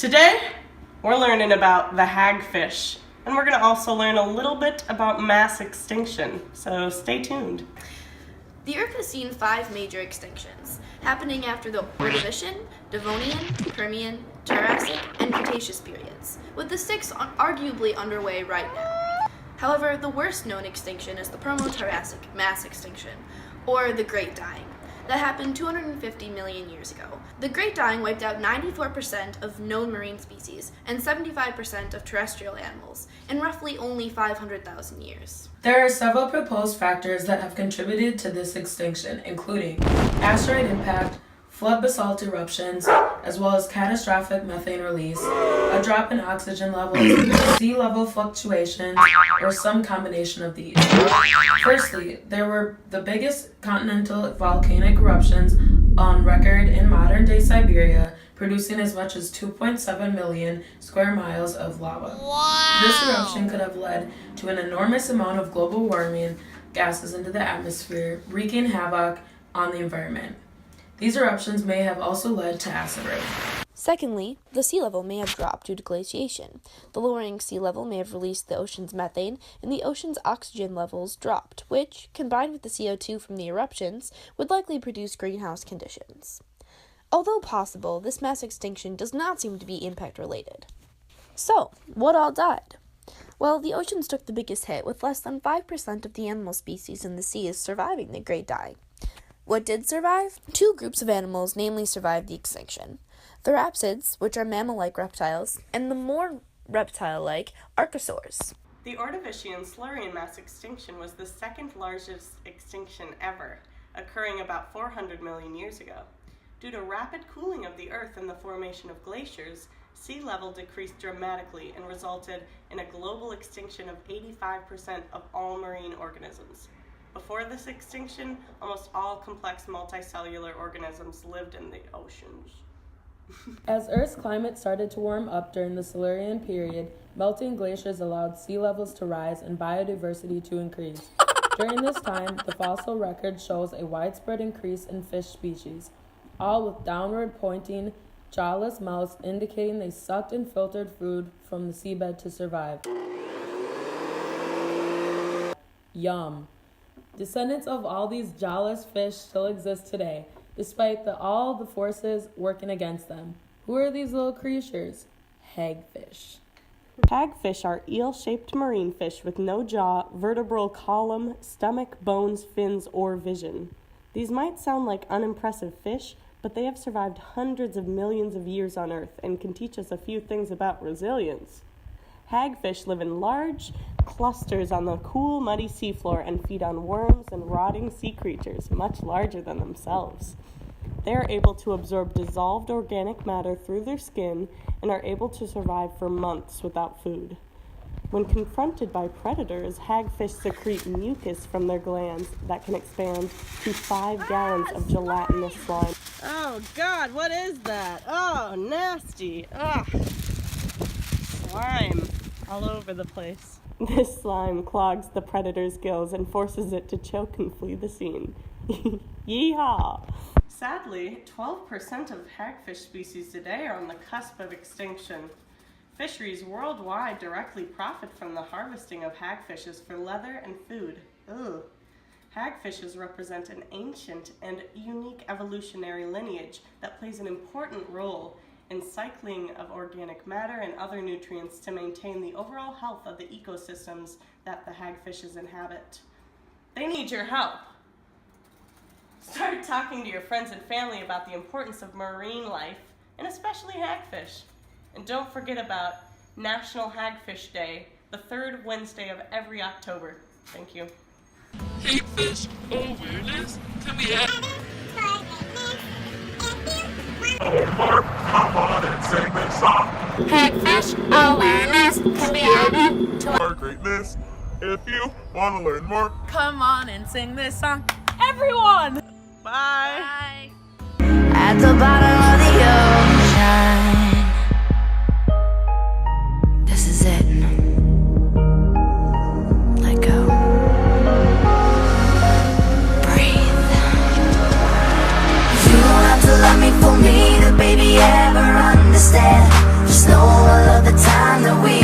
Today, we're learning about the hagfish, and we're going to also learn a little bit about mass extinction, so stay tuned. The Earth has seen 5 major extinctions, happening after the Ordovician, Devonian, Permian, Jurassic, and Cretaceous periods, with the 6th arguably underway right now. However, the worst known extinction is the Permo-Jurassic mass extinction, or the Great Dying, that happened 250 million years ago. The Great Dying wiped out 94% of known marine species and 75% of terrestrial animals in roughly only 500,000 years. There are several proposed factors that have contributed to this extinction, including asteroid impact, flood basalt eruptions, as well as catastrophic methane release, a drop in oxygen levels, sea level fluctuations, or some combination of these. Firstly, there were the biggest continental volcanic eruptions on record in modern-day Siberia, producing as much as 2.7 million square miles of lava. Wow. This eruption could have led to an enormous amount of global warming gases into the atmosphere, wreaking havoc on the environment. These eruptions may have also led to acid rain. Secondly, the sea level may have dropped due to glaciation. The lowering sea level may have released the ocean's methane, and the ocean's oxygen levels dropped, which, combined with the CO2 from the eruptions, would likely produce greenhouse conditions. Although possible, this mass extinction does not seem to be impact-related. So, what all died? Well, the oceans took the biggest hit, with less than 5% of the animal species in the seas surviving the Great Dying. What did survive? 2 groups of animals namely survived the extinction. The rhapsids, which are mammal-like reptiles, and the more reptile-like archosaurs. The Ordovician Silurian mass extinction was the second largest extinction ever, occurring about 400 million years ago. Due to rapid cooling of the Earth and the formation of glaciers, sea level decreased dramatically and resulted in a global extinction of 85% of all marine organisms. Before this extinction, almost all complex multicellular organisms lived in the oceans. As Earth's climate started to warm up during the Silurian period, melting glaciers allowed sea levels to rise and biodiversity to increase. During this time, the fossil record shows a widespread increase in fish species, all with downward-pointing, jawless mouths indicating they sucked and filtered food from the seabed to survive. Yum. Descendants of all these jawless fish still exist today, despite all the forces working against them. Who are these little creatures? Hagfish. Hagfish are eel-shaped marine fish with no jaw, vertebral column, stomach, bones, fins, or vision. These might sound like unimpressive fish, but they have survived hundreds of millions of years on Earth and can teach us a few things about resilience. Hagfish live in large clusters on the cool, muddy seafloor and feed on worms and rotting sea creatures much larger than themselves. They are able to absorb dissolved organic matter through their skin and are able to survive for months without food. When confronted by predators, hagfish secrete mucus from their glands that can expand to 5 gallons of gelatinous slime. Oh God, what is that? Oh, nasty. Ugh. Slime all over the place. This slime clogs the predator's gills and forces it to choke and flee the scene. Yeehaw! Sadly, 12% of hagfish species today are on the cusp of extinction. Fisheries worldwide directly profit from the harvesting of hagfishes for leather and food. Ugh. Hagfishes represent an ancient and unique evolutionary lineage that plays an important role in cycling of organic matter and other nutrients to maintain the overall health of the ecosystems that the hagfishes inhabit. They need your help. Start talking to your friends and family about the importance of marine life, and especially hagfish. And don't forget about National Hagfish Day, the 3rd Wednesday of every October. Thank you. Hagfish awareness? Can we have... Mark, come on and sing this song. Hagfish awareness can be added to our greatness. If you want to learn more, Come on and sing this song, everyone! Bye. Bye. at the bottom of the ocean. This is it. Let go. Breathe. You don't have to love me for me to baby ever understand. Just know I love the time that we